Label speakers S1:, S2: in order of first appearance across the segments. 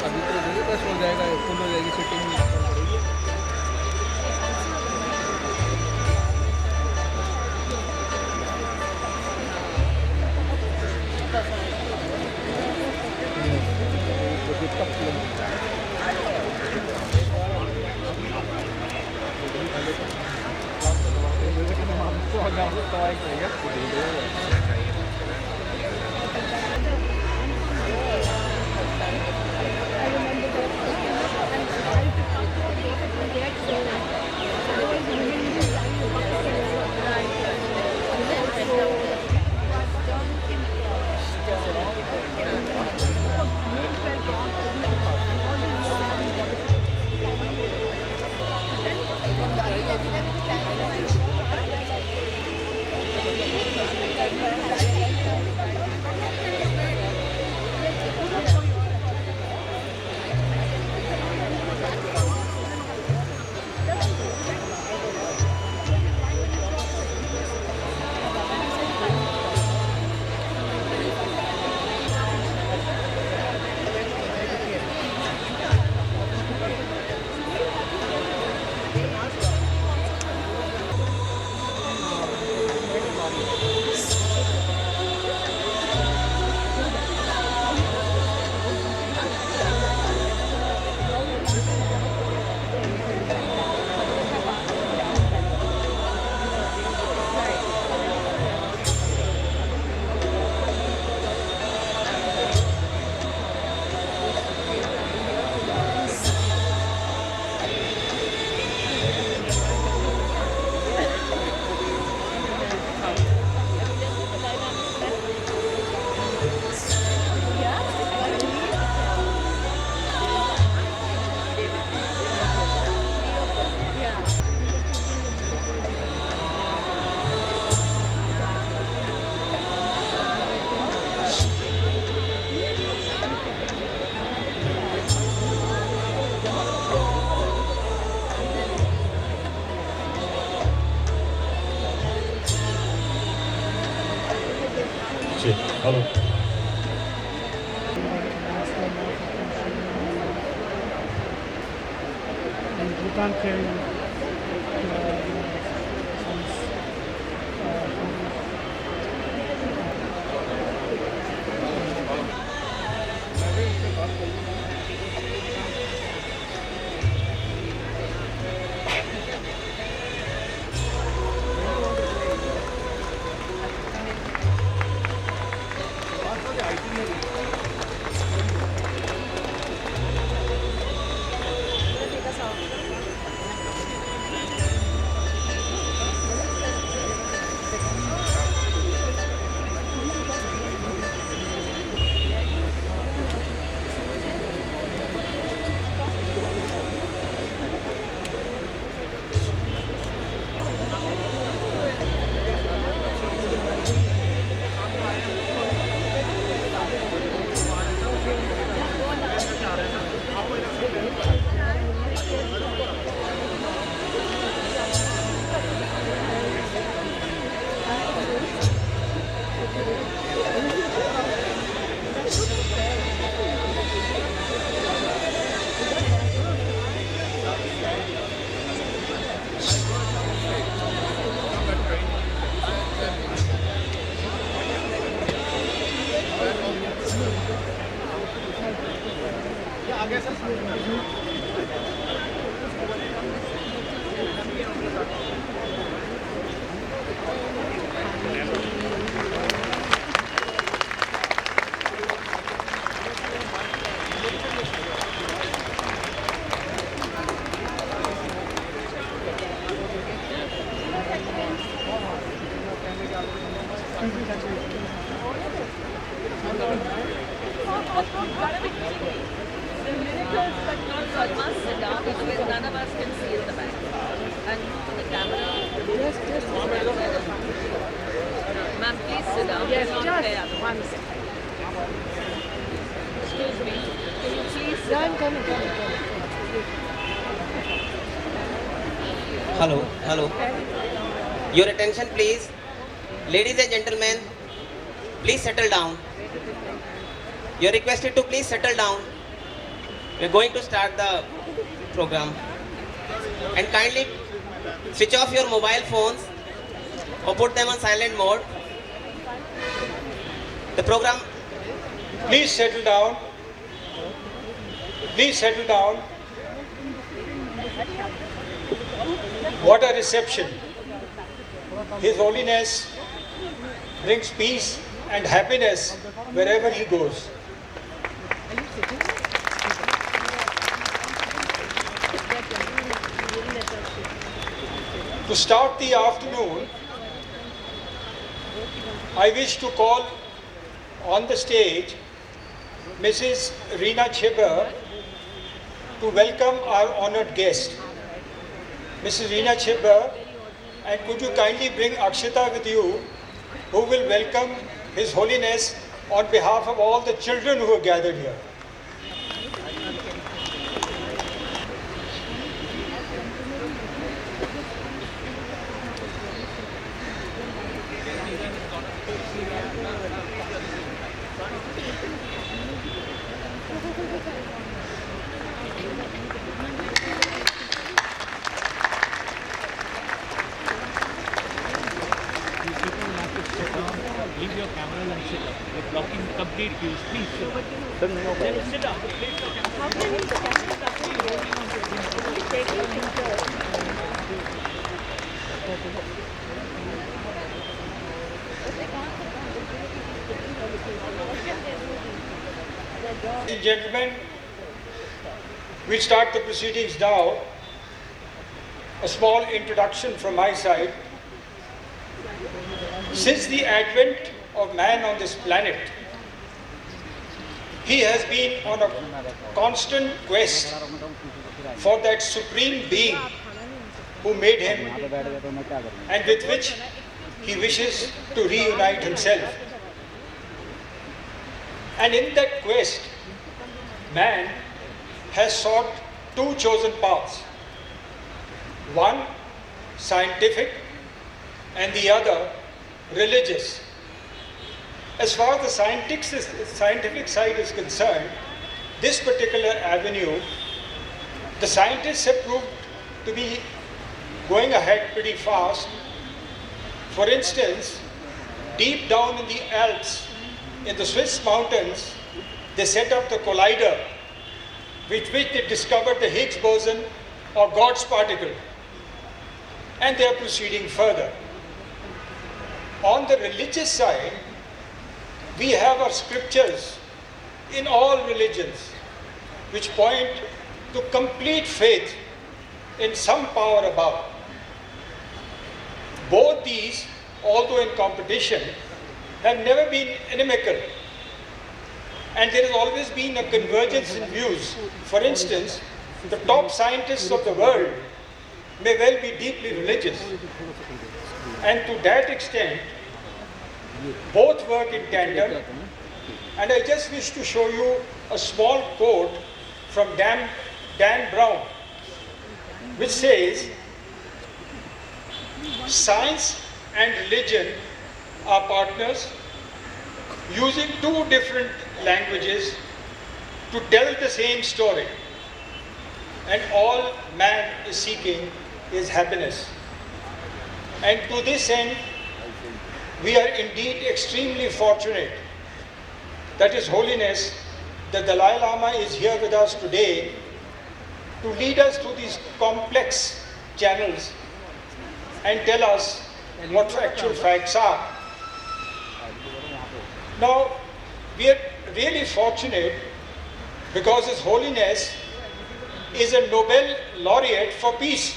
S1: अभी तो जल्दी बस हो जाएगा, फुल हो जाएगी seating.
S2: Hello.
S3: And you can't carry
S4: None of us can see at the back. And the camera. Ma'am, please sit down.
S5: Yes,
S4: Not
S5: just
S4: fair.
S5: 1 second.
S4: Excuse me. Can you please sit
S5: Yeah, I'm
S4: down?
S5: coming.
S6: Hello. Your attention, please. Ladies and gentlemen, please settle down. You're requested to please settle down. We're going to start the program. And kindly switch off your mobile phones or put them on silent mode. The program.
S2: Please settle down. Please settle down. What a reception. His Holiness brings peace and happiness wherever he goes. To start the afternoon, I wish to call on the stage Mrs. Reena Chhibber to welcome our honored guest. Mrs. Reena Chhibber, and could you kindly bring Akshita with you, who will welcome His Holiness on behalf of all the children who are gathered here.
S7: Leave your camera and sit down. You're blocking complete views. Please sit down. Sit down. Place your camera.
S2: Ladies and gentlemen, we'll start the proceedings now. A small introduction from my side. Since the advent of man on this planet, he has been on a constant quest for that supreme being who made him and with which he wishes to reunite himself. And in that quest, man has sought two chosen paths. One, scientific, and the other, religious. As far as the scientific side is concerned, this particular avenue, the scientists have proved to be going ahead pretty fast. For instance, deep down in the Alps, in the Swiss mountains, they set up the collider with which they discovered the Higgs boson or God's particle. And they are proceeding further. On the religious side, we have our scriptures in all religions which point to complete faith in some power above. Both these, although in competition, have never been inimical. And there has always been a convergence in views. For instance, the top scientists of the world may well be deeply religious. And to that extent, both work in tandem. And I just wish to show you a small quote from Dan Brown, which says, "Science and religion are partners using two different languages to tell the same story. And all man is seeking is happiness." And to this end, we are indeed extremely fortunate that His Holiness, the Dalai Lama, is here with us today to lead us through these complex channels and tell us what actual facts are. Now, we are really fortunate because His Holiness is a Nobel laureate for peace.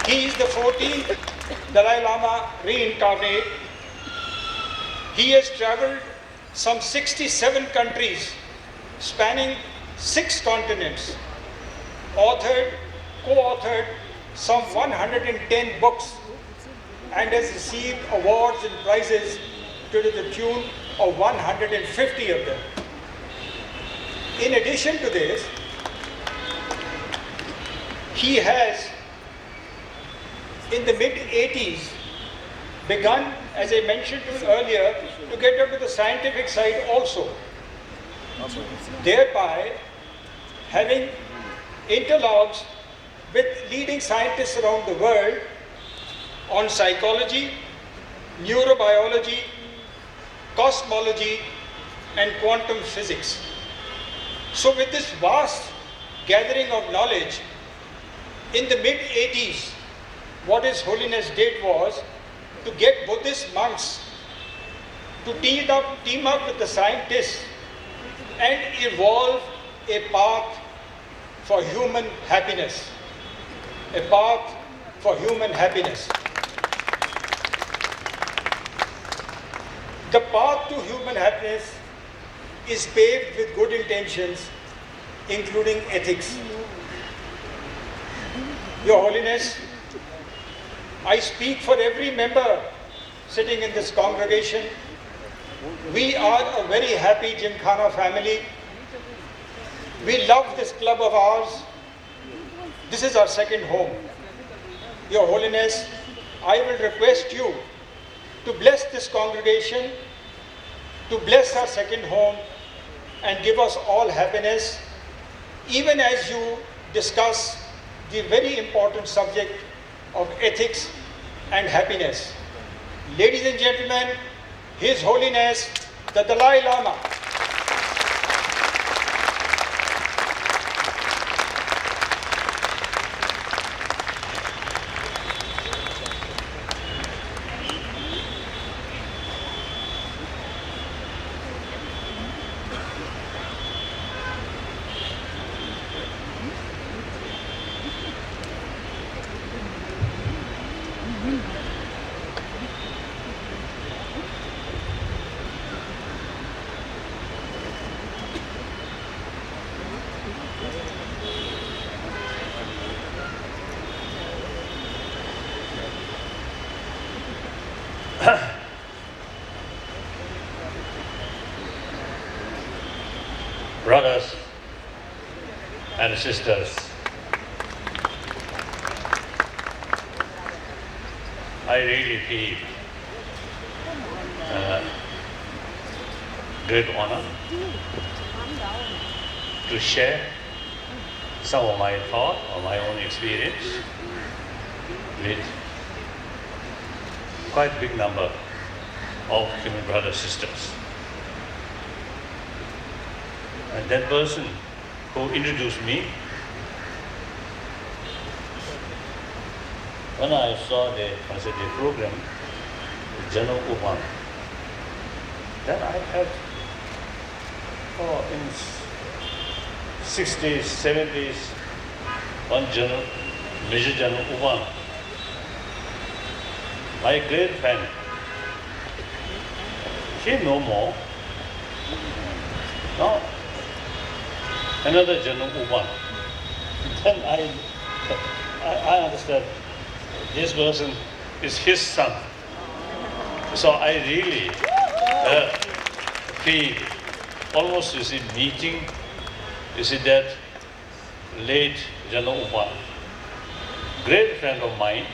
S2: He is the 14th Dalai Lama reincarnate. He has traveled some 67 countries, spanning 6 continents, co-authored some 110 books, and has received awards and prizes to the tune of 150 of them. In addition to this, he has, in the mid-80s, begun, as I mentioned to you earlier, to get into the scientific side also, thereby having interlogues with leading scientists around the world on psychology, neurobiology, cosmology, and quantum physics. So with this vast gathering of knowledge, in the mid-80s, what His Holiness did was to get Buddhist monks to team up with the scientists and evolve a path for human happiness. A path for human happiness. The path to human happiness is paved with good intentions, including ethics. Your Holiness, I speak for every member sitting in this congregation. We are a very happy Gymkhana family. We love this club of ours. This is our second home. Your Holiness, I will request you to bless this congregation, to bless our second home, and give us all happiness, even as you discuss the very important subject of ethics and happiness. Ladies and gentlemen, His Holiness, the Dalai Lama.
S5: Brothers and sisters, I really feel great honor to share some of my thought or my own experience with quite a big number of human brothers sisters. And that person who introduced me, when I saw the program, General Uban, then I had, in 60s, 70s, one General, Major General Uban, my great friend, he no more. Now, another General Uban. Then I understand this person is his son. So I really feel almost, meeting, that late General Uban, great friend of mine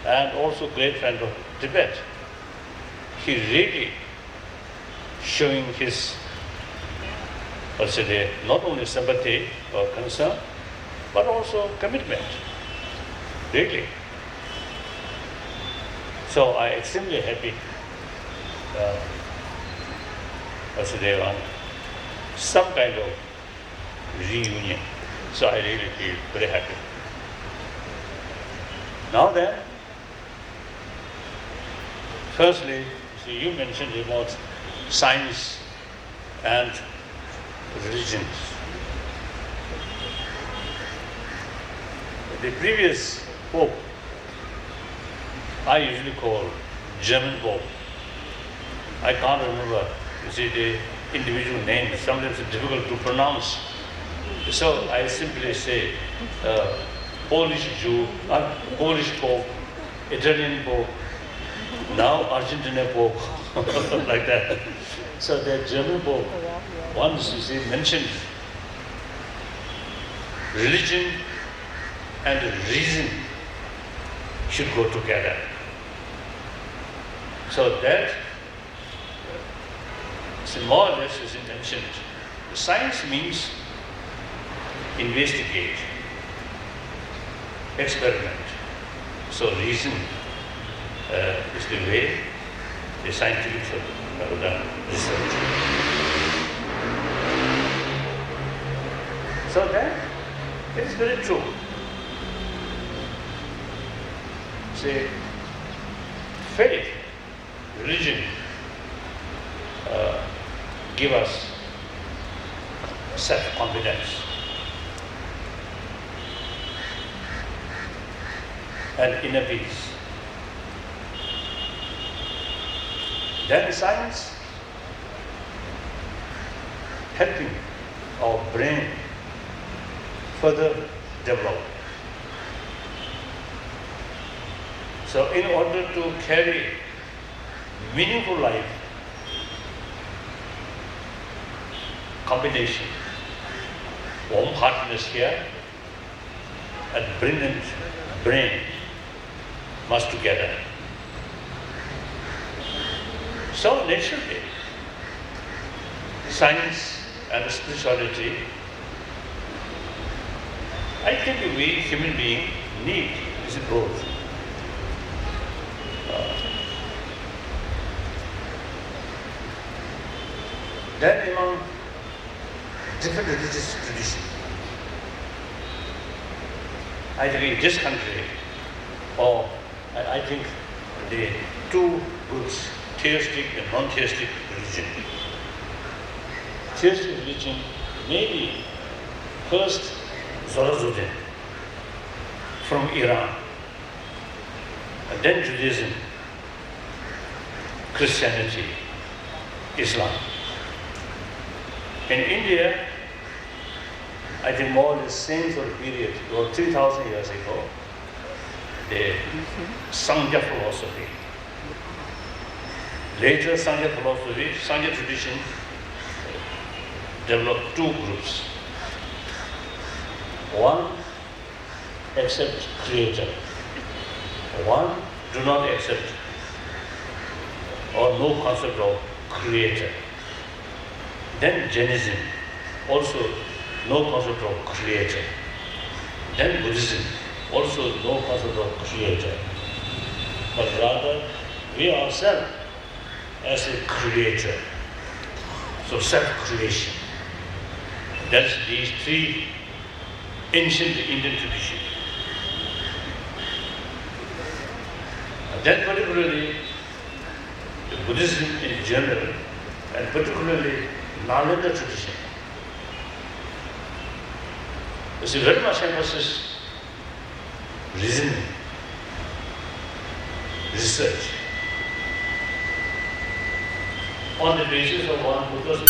S5: and also great friend of Tibet. He really showing his, not only sympathy or concern, but also commitment, really. So I'm extremely happy, on some kind of reunion. So I really feel very happy. Now then, firstly, you mentioned about science and religions. The previous Pope, I usually call German Pope. I can't remember, the individual name. Sometimes it's difficult to pronounce. So I simply say Polish Jew, Polish Pope, Italian Pope, now Argentinian Pope, like that. So the German Pope once mentioned religion and reason should go together. So that more or less is mentioned. Science means investigate, experiment. So reason is the way the scientific have done research. So then, it is very true. Say, faith, religion, give us self-confidence and inner peace. Then science helping our brain further develop. So in order to carry meaningful life, combination, warm-heartedness here and brilliant brain must together. So naturally, science and spirituality, I think we human beings need is both. Then among different religious traditions, I think in this country, or I think the two groups, theistic and non-theistic religion. Theistic religion may be first Zoroastrian from Iran, and then Judaism, Christianity, Islam. In India, I think more or less same sort of period, about 3,000 years ago, the Sangha philosophy. Later Sangha philosophy, Sangha tradition developed two groups. One accept creator, one do not accept or no concept of creator. Then Jainism, also no concept of creator. Then Buddhism, also no concept of creator. But rather, we ourselves as a creator. So self-creation. That's these three ancient Indian traditions. And then particularly, the Buddhism in general, and particularly Nalanda tradition, is very much emphasis reasoning, research, on the basis of one Buddha's